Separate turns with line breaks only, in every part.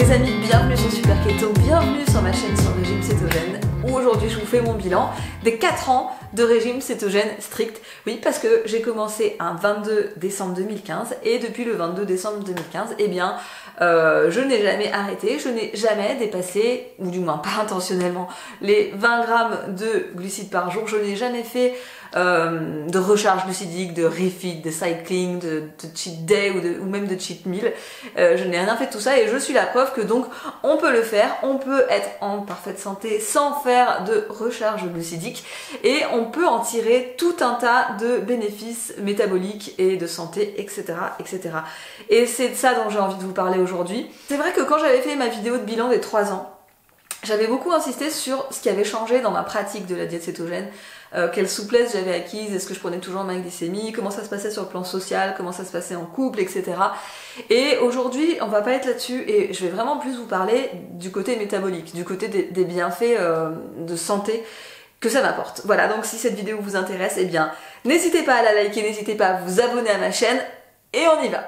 Les amis, bienvenue sur Super Keto, bienvenue sur ma chaîne sur le régime cétogène, où aujourd'hui je vous fais mon bilan des 4 ans de régime cétogène strict. Oui, parce que j'ai commencé un 22 décembre 2015 et depuis le 22 décembre 2015, eh bien, je n'ai jamais arrêté, je n'ai jamais dépassé, ou du moins pas intentionnellement, les 20 grammes de glucides par jour. Je n'ai jamais fait de recharge glucidique, de refeed, de cycling, de cheat day ou même de cheat meal. Je n'ai rien fait de tout ça et je suis la preuve que donc on peut le faire, on peut être en parfaite santé sans faire de recharge glucidique et on peut en tirer tout un tas de bénéfices métaboliques et de santé, etc. etc. Et c'est de ça dont j'ai envie de vous parler aujourd'hui. C'est vrai que quand j'avais fait ma vidéo de bilan des 3 ans, j'avais beaucoup insisté sur ce qui avait changé dans ma pratique de la diète cétogène, quelle souplesse j'avais acquise, est-ce que je prenais toujours ma glycémie, comment ça se passait sur le plan social, comment ça se passait en couple, etc. Et aujourd'hui, on va pas être là-dessus et je vais vraiment plus vous parler du côté métabolique, du côté des bienfaits de santé que ça m'apporte. Voilà, donc si cette vidéo vous intéresse, eh bien, n'hésitez pas à la liker, n'hésitez pas à vous abonner à ma chaîne et on y va.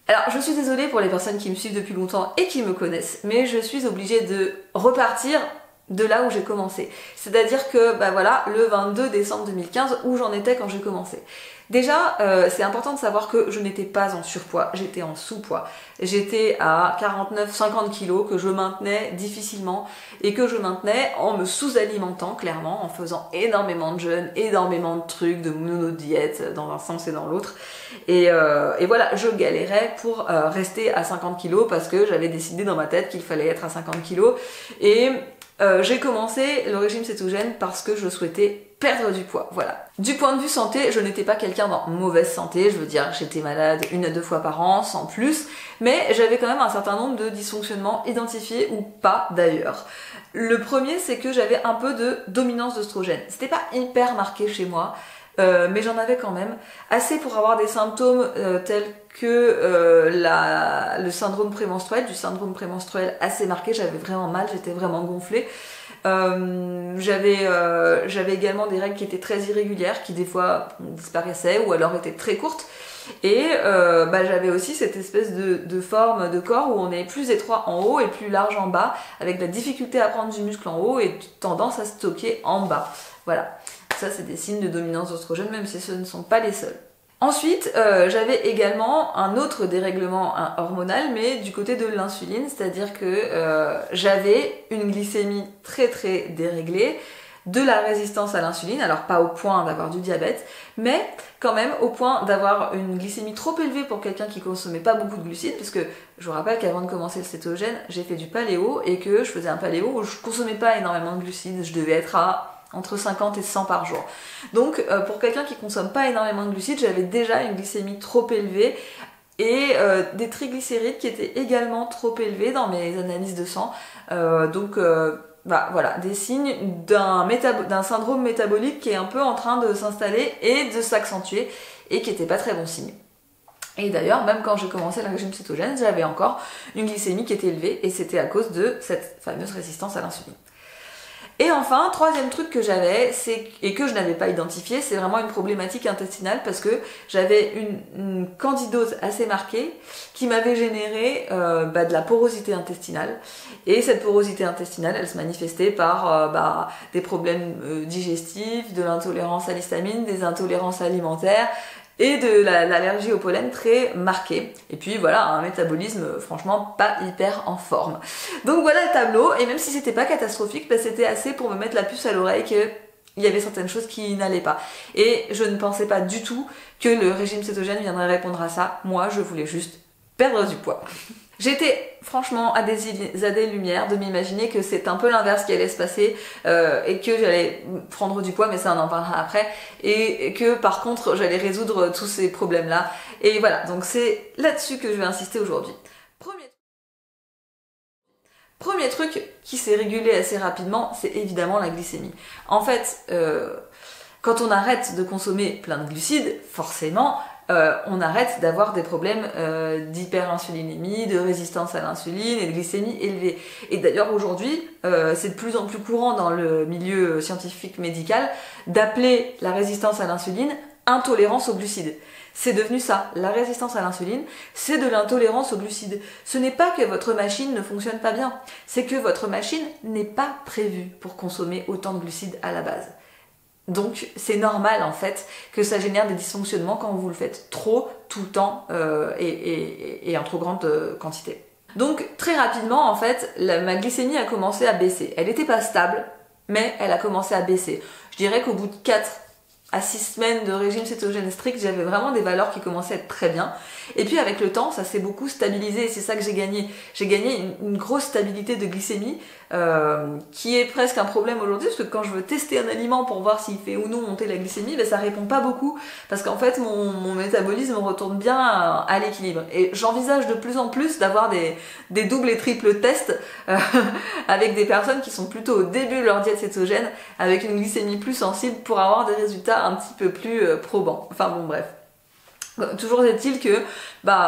Alors, je suis désolée pour les personnes qui me suivent depuis longtemps et qui me connaissent, mais je suis obligée de repartir de là où j'ai commencé. C'est-à-dire que, bah voilà, le 22 décembre 2015, où j'en étais quand j'ai commencé. Déjà, c'est important de savoir que je n'étais pas en surpoids, j'étais en sous-poids. J'étais à 49-50 kilos que je maintenais difficilement et que je maintenais en me sous-alimentant clairement, en faisant énormément de jeûnes, énormément de trucs, de mono-diète dans un sens et dans l'autre. Et voilà, je galérais pour rester à 50 kilos parce que j'avais décidé dans ma tête qu'il fallait être à 50 kilos. Et j'ai commencé le régime cétogène parce que je souhaitais perdre du poids, voilà. Du point de vue santé, je n'étais pas quelqu'un dans mauvaise santé, je veux dire, j'étais malade 1 à 2 fois par an, sans plus, mais j'avais quand même un certain nombre de dysfonctionnements identifiés ou pas d'ailleurs. Le premier, c'est que j'avais un peu de dominance d'œstrogène. C'était pas hyper marqué chez moi, mais j'en avais quand même assez pour avoir des symptômes tels que le syndrome prémenstruel, du syndrome prémenstruel assez marqué. J'avais vraiment mal, j'étais vraiment gonflée. J'avais également des règles qui étaient très irrégulières, qui des fois disparaissaient ou alors étaient très courtes. Et j'avais aussi cette espèce de forme de corps où on est plus étroit en haut et plus large en bas, avec la difficulté à prendre du muscle en haut et tendance à stocker en bas. Voilà, ça c'est des signes de dominance d'œstrogène, même si ce ne sont pas les seuls. Ensuite, j'avais également un autre dérèglement hormonal, mais du côté de l'insuline, c'est-à-dire que j'avais une glycémie très très déréglée, de la résistance à l'insuline, alors pas au point d'avoir du diabète, mais quand même au point d'avoir une glycémie trop élevée pour quelqu'un qui consommait pas beaucoup de glucides, parce que je vous rappelle qu'avant de commencer le cétogène, j'ai fait du paléo et que je faisais un paléo où je consommais pas énormément de glucides, je devais être à entre 50 et 100 par jour. Donc pour quelqu'un qui consomme pas énormément de glucides, j'avais déjà une glycémie trop élevée et des triglycérides qui étaient également trop élevés dans mes analyses de sang. Voilà, des signes d'un syndrome métabolique qui est un peu en train de s'installer et de s'accentuer et qui n'était pas très bon signe. Et d'ailleurs, même quand j'ai commencé le régime cétogène, j'avais encore une glycémie qui était élevée et c'était à cause de cette fameuse résistance à l'insuline. Et enfin, troisième truc que j'avais, et que je n'avais pas identifié, c'est vraiment une problématique intestinale parce que j'avais une candidose assez marquée qui m'avait généré de la porosité intestinale. Et cette porosité intestinale, elle se manifestait par des problèmes digestifs, de l'intolérance à l'histamine, des intolérances alimentaires, et de l'allergie au pollen très marquée. Et puis voilà, un métabolisme franchement pas hyper en forme. Donc voilà le tableau, et même si c'était pas catastrophique, c'était assez pour me mettre la puce à l'oreille que il y avait certaines choses qui n'allaient pas. Et je ne pensais pas du tout que le régime cétogène viendrait répondre à ça. Moi, je voulais juste perdre du poids. J'étais franchement à des années-lumière de m'imaginer que c'est un peu l'inverse qui allait se passer et que j'allais prendre du poids, mais ça on en parlera après, et que par contre j'allais résoudre tous ces problèmes-là. Et voilà, donc c'est là-dessus que je vais insister aujourd'hui. Premier truc qui s'est régulé assez rapidement, c'est évidemment la glycémie. En fait, quand on arrête de consommer plein de glucides, forcément, on arrête d'avoir des problèmes d'hyperinsulinémie, de résistance à l'insuline et de glycémie élevée. Et d'ailleurs aujourd'hui, c'est de plus en plus courant dans le milieu scientifique médical d'appeler la résistance à l'insuline intolérance aux glucides. C'est devenu ça, la résistance à l'insuline, c'est de l'intolérance aux glucides. Ce n'est pas que votre machine ne fonctionne pas bien, c'est que votre machine n'est pas prévue pour consommer autant de glucides à la base. Donc c'est normal en fait que ça génère des dysfonctionnements quand vous le faites trop, tout le temps et en trop grande quantité. Donc très rapidement en fait, ma glycémie a commencé à baisser. Elle n'était pas stable, mais elle a commencé à baisser. Je dirais qu'au bout de 4 à 6 semaines de régime cétogène strict, j'avais vraiment des valeurs qui commençaient à être très bien. Et puis avec le temps, ça s'est beaucoup stabilisé et c'est ça que j'ai gagné. J'ai gagné une grosse stabilité de glycémie qui est presque un problème aujourd'hui parce que quand je veux tester un aliment pour voir s'il fait ou non monter la glycémie, ben ça répond pas beaucoup parce qu'en fait mon métabolisme retourne bien à l'équilibre. Et j'envisage de plus en plus d'avoir des doubles et triples tests avec des personnes qui sont plutôt au début de leur diète cétogène avec une glycémie plus sensible pour avoir des résultats un petit peu plus probants. Enfin bon bref. Toujours est-il que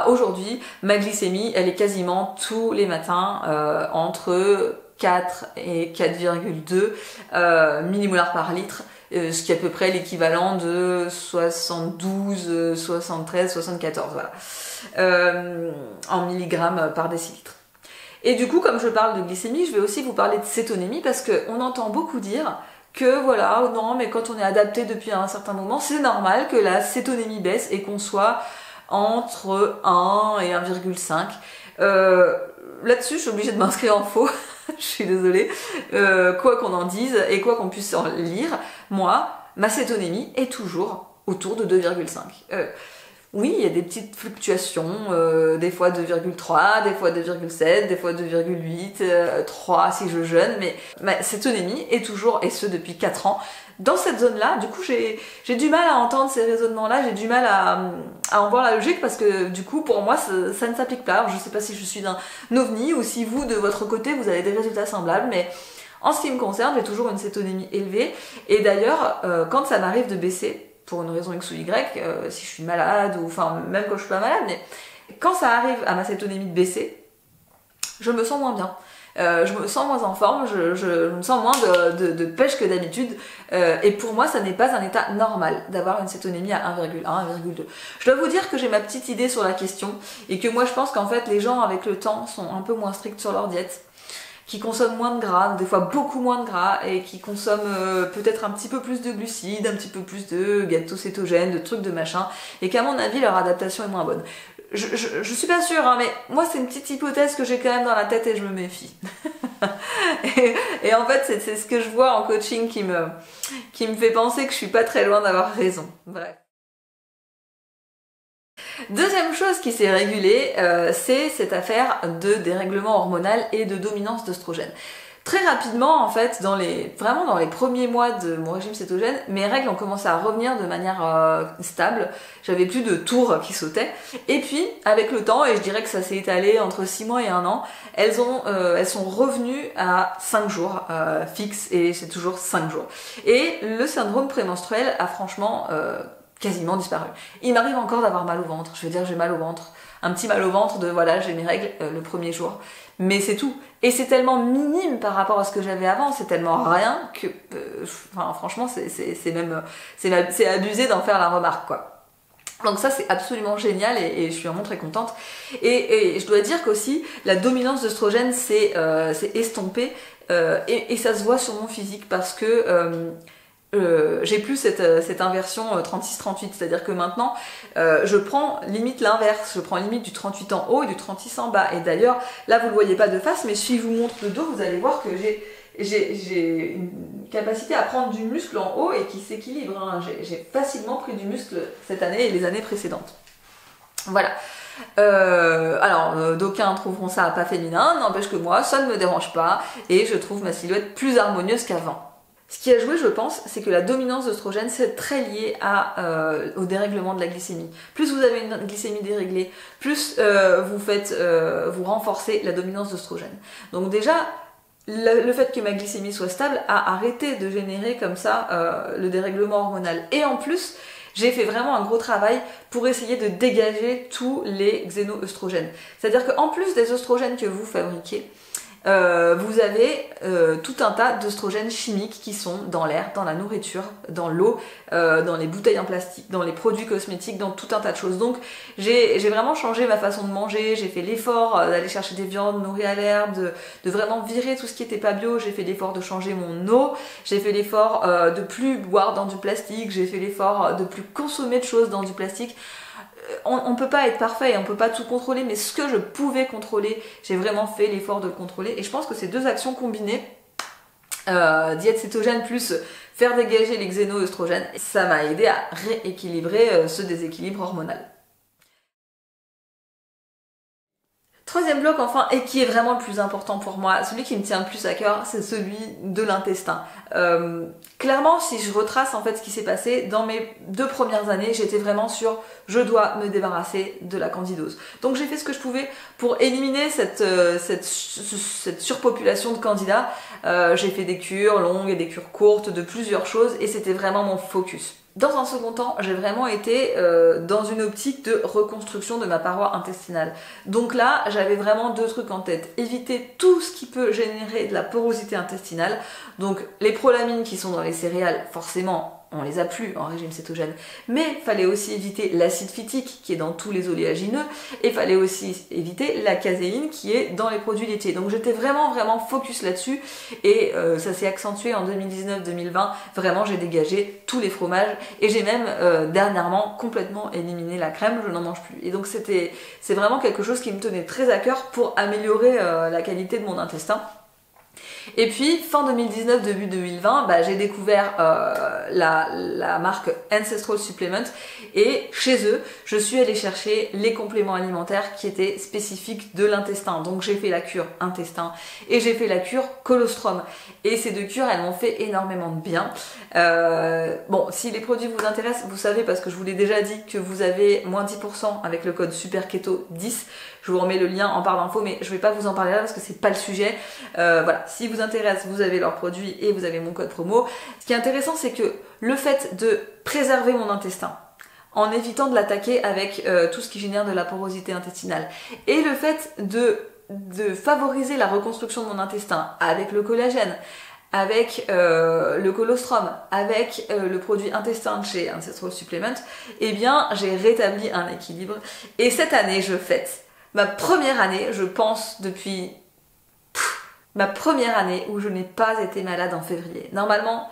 aujourd'hui ma glycémie elle est quasiment tous les matins entre 4 et 4,2 millimolars par litre, ce qui est à peu près l'équivalent de 72, 73, 74 voilà, en milligrammes par décilitre. Et du coup comme je parle de glycémie, je vais aussi vous parler de cétonémie parce qu'on entend beaucoup dire que voilà, non mais quand on est adapté depuis un certain moment, c'est normal que la cétonémie baisse et qu'on soit entre 1 et 1,5. Là-dessus, je suis obligée de m'inscrire en faux, je suis désolée. Quoi qu'on en dise et quoi qu'on puisse en lire, moi, ma cétonémie est toujours autour de 2,5. Oui, il y a des petites fluctuations, des fois 2,3, des fois 2,7, des fois 2,8, 3 si je jeûne, mais ma cétonémie est toujours, et ce depuis 4 ans, dans cette zone-là. Du coup, j'ai du mal à entendre ces raisonnements-là, j'ai du mal à en voir la logique parce que du coup, pour moi, ça ne s'applique pas. Alors, je sais pas si je suis d'un ovni ou si vous, de votre côté, vous avez des résultats semblables, mais en ce qui me concerne, j'ai toujours une cétonémie élevée. Et d'ailleurs, quand ça m'arrive de baisser, pour une raison X ou Y, si je suis malade, ou enfin même quand je suis pas malade, mais quand ça arrive à ma cétonémie de baisser, je me sens moins bien. Je me sens moins en forme, je me sens moins de pêche que d'habitude. Et pour moi, ça n'est pas un état normal d'avoir une cétonémie à 1,1, 1,2. Je dois vous dire que j'ai ma petite idée sur la question et que moi je pense qu'en fait les gens avec le temps sont un peu moins stricts sur leur diète, qui consomment moins de gras, des fois beaucoup moins de gras, et qui consomment peut-être un petit peu plus de glucides, un petit peu plus de gâteaux cétogènes, de trucs de machin, et qu'à mon avis leur adaptation est moins bonne. Je suis pas sûre, hein, mais moi c'est une petite hypothèse que j'ai quand même dans la tête et je me méfie. et en fait c'est ce que je vois en coaching qui me fait penser que je suis pas très loin d'avoir raison. Bref. Deuxième chose qui s'est régulée, c'est cette affaire de dérèglement hormonal et de dominance d'œstrogène. Très rapidement, en fait, vraiment dans les premiers mois de mon régime cétogène, mes règles ont commencé à revenir de manière stable. J'avais plus de tours qui sautaient. Et puis, avec le temps, et je dirais que ça s'est étalé entre 6 mois et 1 an, elles sont revenues à 5 jours fixes, et c'est toujours 5 jours. Et le syndrome prémenstruel a franchement quasiment disparu. Il m'arrive encore d'avoir mal au ventre, je veux dire j'ai mal au ventre, un petit mal au ventre de voilà j'ai mes règles le premier jour, mais c'est tout. Et c'est tellement minime par rapport à ce que j'avais avant, c'est tellement rien que franchement c'est abusé d'en faire la remarque quoi. Donc ça c'est absolument génial et je suis vraiment très contente. Et je dois dire qu'aussi la dominance d'œstrogène s'est estompée et ça se voit sur mon physique parce que j'ai plus cette inversion 36-38, c'est-à-dire que maintenant je prends limite l'inverse, je prends limite du 38 en haut et du 36 en bas. Et d'ailleurs, là vous le voyez pas de face, mais si je vous montre le dos, vous allez voir que j'ai une capacité à prendre du muscle en haut et qui s'équilibre. Hein. J'ai facilement pris du muscle cette année et les années précédentes. Voilà. Alors, d'aucuns trouveront ça pas féminin, n'empêche que moi, ça ne me dérange pas et je trouve ma silhouette plus harmonieuse qu'avant. Ce qui a joué, je pense, c'est que la dominance d'œstrogène, c'est très lié au dérèglement de la glycémie. Plus vous avez une glycémie déréglée, plus vous renforcez la dominance d'œstrogène. Donc déjà, le fait que ma glycémie soit stable a arrêté de générer comme ça le dérèglement hormonal. Et en plus, j'ai fait vraiment un gros travail pour essayer de dégager tous les xénoœstrogènes. C'est-à-dire qu'en plus des œstrogènes que vous fabriquez, vous avez tout un tas d'œstrogènes chimiques qui sont dans l'air, dans la nourriture, dans l'eau, dans les bouteilles en plastique, dans les produits cosmétiques, dans tout un tas de choses. Donc j'ai vraiment changé ma façon de manger, j'ai fait l'effort d'aller chercher des viandes nourries à l'herbe, de vraiment virer tout ce qui était pas bio, j'ai fait l'effort de changer mon eau, j'ai fait l'effort de plus boire dans du plastique, j'ai fait l'effort de plus consommer de choses dans du plastique. On peut pas être parfait, on peut pas tout contrôler, mais ce que je pouvais contrôler, j'ai vraiment fait l'effort de le contrôler. Et je pense que ces deux actions combinées, diète cétogène plus faire dégager les xénoœstrogènes, ça m'a aidé à rééquilibrer ce déséquilibre hormonal. Troisième bloc enfin, et qui est vraiment le plus important pour moi, celui qui me tient le plus à cœur, c'est celui de l'intestin. Clairement, si je retrace en fait ce qui s'est passé, dans mes 2 premières années, j'étais vraiment sur je dois me débarrasser de la candidose. Donc j'ai fait ce que je pouvais pour éliminer cette surpopulation de candidats. J'ai fait des cures longues et des cures courtes de plusieurs choses et c'était vraiment mon focus. Dans un second temps, j'ai vraiment été dans une optique de reconstruction de ma paroi intestinale. Donc là, j'avais vraiment 2 trucs en tête. Éviter tout ce qui peut générer de la porosité intestinale. Donc les prolamines qui sont dans les céréales, forcément, on les a plus en régime cétogène. Mais fallait aussi éviter l'acide phytique qui est dans tous les oléagineux. Et fallait aussi éviter la caséine qui est dans les produits laitiers. Donc j'étais vraiment focus là-dessus. Et ça s'est accentué en 2019-2020. Vraiment, j'ai dégagé tous les fromages. Et j'ai même dernièrement complètement éliminé la crème, je n'en mange plus. Et donc c'est vraiment quelque chose qui me tenait très à cœur pour améliorer la qualité de mon intestin. Et puis fin 2019, début 2020, j'ai découvert la marque Ancestral Supplement et chez eux, je suis allée chercher les compléments alimentaires qui étaient spécifiques de l'intestin. Donc j'ai fait la cure intestin et j'ai fait la cure colostrum. Et ces 2 cures, elles m'ont fait énormément de bien. Bon, si les produits vous intéressent, vous savez parce que je vous l'ai déjà dit que vous avez moins 10% avec le code SUPERKETO10. Je vous remets le lien en barre d'infos, mais je vais pas vous en parler là parce que c'est pas le sujet. Voilà, si vous intéresse, vous avez leurs produits et vous avez mon code promo. Ce qui est intéressant, c'est que le fait de préserver mon intestin, en évitant de l'attaquer avec tout ce qui génère de la porosité intestinale, et le fait de favoriser la reconstruction de mon intestin avec le collagène, avec le colostrum, avec le produit intestin de chez Ancestral Supplement, eh bien j'ai rétabli un équilibre. Et cette année, je fête ma première année, je pense depuis ma première année où je n'ai pas été malade en février. Normalement,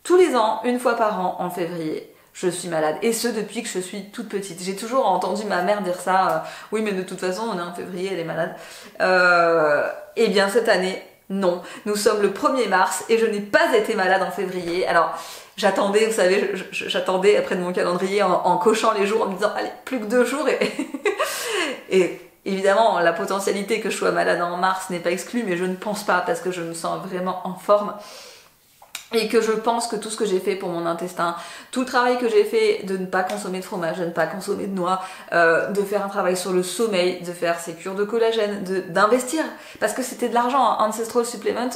tous les ans, 1 fois par an en février, je suis malade. Et ce, depuis que je suis toute petite. J'ai toujours entendu ma mère dire ça. Oui, mais de toute façon, on est en février, elle est malade. Eh bien, cette année, non. Nous sommes le 1er mars et je n'ai pas été malade en février. Alors, j'attendais, vous savez, j'attendais après de mon calendrier en cochant les jours, en me disant, allez, plus que 2 jours et évidemment, la potentialité que je sois malade en mars n'est pas exclue, mais je ne pense pas parce que je me sens vraiment en forme. Et que je pense que tout ce que j'ai fait pour mon intestin, tout le travail que j'ai fait de ne pas consommer de fromage, de ne pas consommer de noix, de faire un travail sur le sommeil, de faire ces cures de collagène, d'investir, parce que c'était de l'argent, hein. Ancestral Supplement,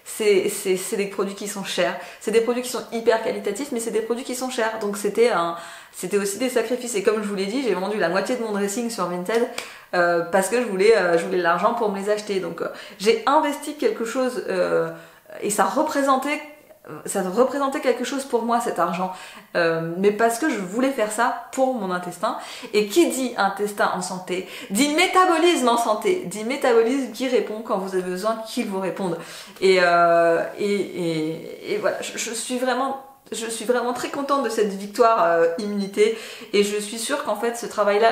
c'est des produits qui sont chers, c'est des produits qui sont hyper qualitatifs, mais c'est des produits qui sont chers, donc c'était aussi des sacrifices. Et comme je vous l'ai dit, j'ai vendu la moitié de mon dressing sur Vinted parce que je voulais de l'argent pour me les acheter. Donc j'ai investi quelque chose et ça représentait quelque chose pour moi, cet argent, mais parce que je voulais faire ça pour mon intestin. Et qui dit intestin en santé dit métabolisme en santé, dit métabolisme qui répond quand vous avez besoin qu'il vous réponde. Et voilà, je suis vraiment très contente de cette victoire immunité, et je suis sûre qu'en fait ce travail-là,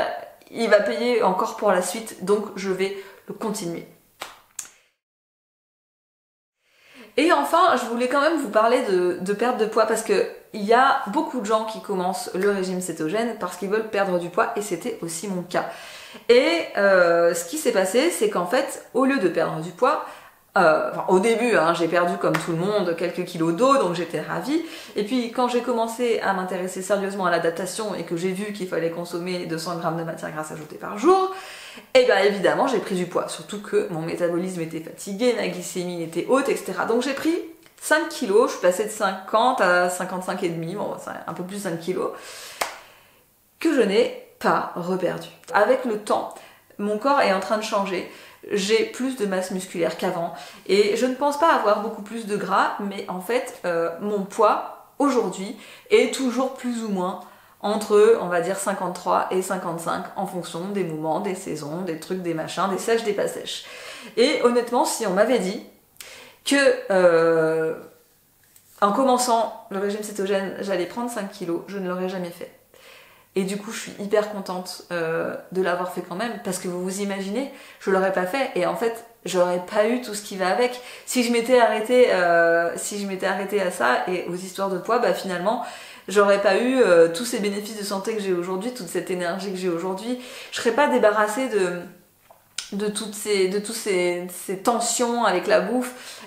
il va payer encore pour la suite, donc je vais le continuer. Et enfin, je voulais quand même vous parler de perte de poids parce que il y a beaucoup de gens qui commencent le régime cétogène parce qu'ils veulent perdre du poids, et c'était aussi mon cas. Et ce qui s'est passé, c'est qu'en fait, au lieu de perdre du poids, au début, j'ai perdu comme tout le monde quelques kilos d'eau, donc j'étais ravie. Et puis quand j'ai commencé à m'intéresser sérieusement à l'adaptation et que j'ai vu qu'il fallait consommer 200 grammes de matière grasse ajoutée par jour, et bien évidemment j'ai pris du poids, surtout que mon métabolisme était fatigué, ma glycémie était haute, etc. Donc j'ai pris 5 kilos, je suis passée de 50 à 55,5, bon c'est un peu plus de 5 kilos, que je n'ai pas reperdu. Avec le temps, mon corps est en train de changer. J'ai plus de masse musculaire qu'avant et je ne pense pas avoir beaucoup plus de gras, mais en fait mon poids aujourd'hui est toujours plus ou moins entre, on va dire, 53 et 55 en fonction des moments, des saisons, des trucs, des machins, des sèches, des pas sèches. Et honnêtement, si on m'avait dit que en commençant le régime cétogène, j'allais prendre 5 kilos, je ne l'aurais jamais fait. Et du coup, je suis hyper contente de l'avoir fait quand même, parce que vous vous imaginez, je l'aurais pas fait, et en fait, j'aurais pas eu tout ce qui va avec. Si je m'étais arrêtée à ça et aux histoires de poids, bah finalement, j'aurais pas eu tous ces bénéfices de santé que j'ai aujourd'hui, toute cette énergie que j'ai aujourd'hui. Je serais pas débarrassée de toutes ces tensions avec la bouffe.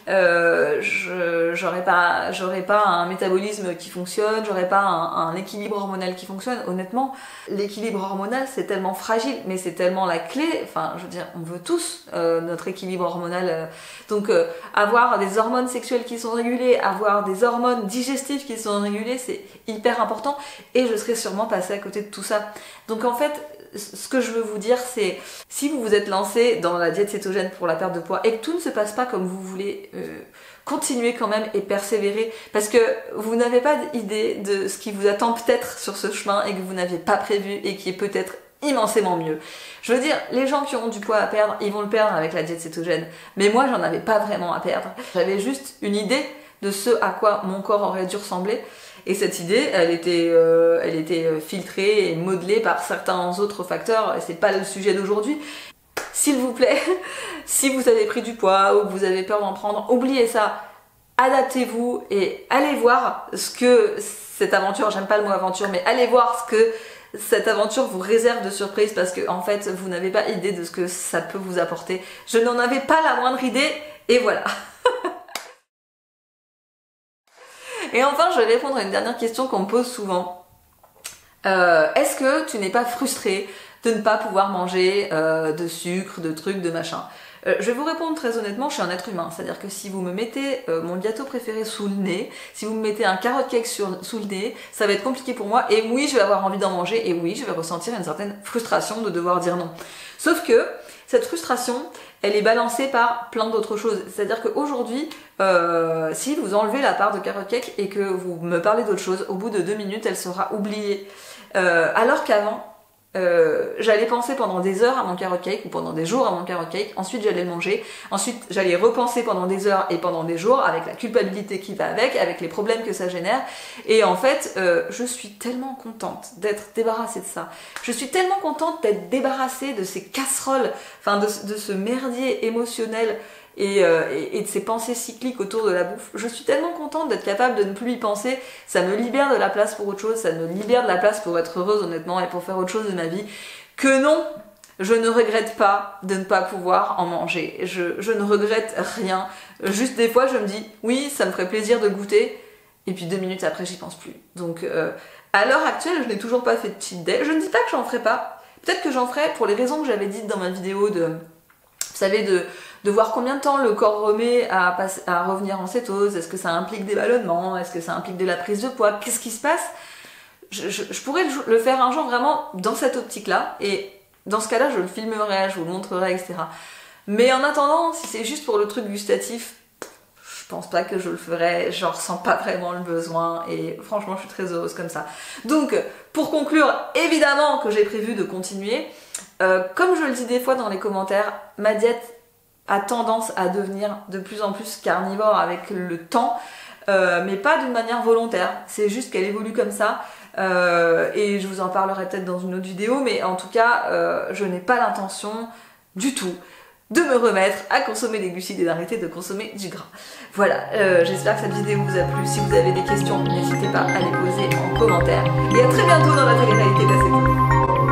J'aurais pas un métabolisme qui fonctionne, j'aurais pas un équilibre hormonal qui fonctionne. Honnêtement, l'équilibre hormonal c'est tellement fragile, mais c'est tellement la clé. Enfin, je veux dire, on veut tous notre équilibre hormonal. Donc, avoir des hormones sexuelles qui sont régulées, avoir des hormones digestives qui sont régulées, c'est hyper important. Et je serais sûrement passée à côté de tout ça. Donc en fait, ce que je veux vous dire, c'est si vous vous êtes lancé dans la diète cétogène pour la perte de poids et que tout ne se passe pas comme vous voulez, continuez quand même et persévérez, parce que vous n'avez pas idée de ce qui vous attend peut-être sur ce chemin et que vous n'aviez pas prévu et qui est peut-être immensément mieux. Je veux dire, les gens qui ont du poids à perdre, ils vont le perdre avec la diète cétogène, mais moi j'en avais pas vraiment à perdre. J'avais juste une idée de ce à quoi mon corps aurait dû ressembler. Et cette idée, elle était filtrée et modelée par certains autres facteurs, et c'est pas le sujet d'aujourd'hui. S'il vous plaît, si vous avez pris du poids ou que vous avez peur d'en prendre, oubliez ça. Adaptez-vous et allez voir ce que cette aventure, j'aime pas le mot aventure, mais allez voir ce que cette aventure vous réserve de surprise, parce que en fait, vous n'avez pas idée de ce que ça peut vous apporter. Je n'en avais pas la moindre idée, et voilà. Et enfin, je vais répondre à une dernière question qu'on me pose souvent. Est-ce que tu n'es pas frustré de ne pas pouvoir manger de sucre, de trucs, de machin? Je vais vous répondre très honnêtement, je suis un être humain. C'est-à-dire que si vous me mettez mon gâteau préféré sous le nez, si vous me mettez un carrot cake sous le nez, ça va être compliqué pour moi. Et oui, je vais avoir envie d'en manger. Et oui, je vais ressentir une certaine frustration de devoir dire non. Sauf que cette frustration, elle est balancée par plein d'autres choses. C'est-à-dire qu'aujourd'hui, si vous enlevez la part de carrot cake et que vous me parlez d'autre chose, au bout de 2 minutes, elle sera oubliée. Alors qu'avant, j'allais penser pendant des heures à mon carrot cake ou pendant des jours à mon carrot cake, ensuite j'allais le manger, ensuite j'allais repenser pendant des heures et pendant des jours avec la culpabilité qui va avec les problèmes que ça génère, et en fait je suis tellement contente d'être débarrassée de ça, je suis tellement contente d'être débarrassée de ces casseroles, enfin de ce merdier émotionnel et de ces pensées cycliques autour de la bouffe. Je suis tellement contente d'être capable de ne plus y penser, ça me libère de la place pour autre chose, ça me libère de la place pour être heureuse honnêtement et pour faire autre chose de ma vie, que non, je ne regrette pas de ne pas pouvoir en manger, je ne regrette rien, juste des fois je me dis oui ça me ferait plaisir de goûter, et puis 2 minutes après j'y pense plus. Donc à l'heure actuelle je n'ai toujours pas fait de cheat day, je ne dis pas que j'en ferai pas, peut-être que j'en ferai pour les raisons que j'avais dites dans ma vidéo de, vous savez, de voir combien de temps le corps remet à revenir en cétose, est-ce que ça implique des ballonnements, est-ce que ça implique de la prise de poids, qu'est-ce qui se passe? Je pourrais le faire un jour vraiment dans cette optique-là, et dans ce cas-là, je le filmerai, je vous le montrerai, etc. Mais en attendant, si c'est juste pour le truc gustatif, je pense pas que je le ferai, j'en ressens pas vraiment le besoin, et franchement, je suis très heureuse comme ça. Donc, pour conclure, évidemment que j'ai prévu de continuer. Comme je le dis des fois dans les commentaires, ma diète a tendance à devenir de plus en plus carnivore avec le temps, mais pas d'une manière volontaire, c'est juste qu'elle évolue comme ça, et je vous en parlerai peut-être dans une autre vidéo, mais en tout cas, je n'ai pas l'intention du tout de me remettre à consommer des glucides et d'arrêter de consommer du gras. Voilà, j'espère que cette vidéo vous a plu. Si vous avez des questions, n'hésitez pas à les poser en commentaire, et à très bientôt dans la télé-réalité de la cétose.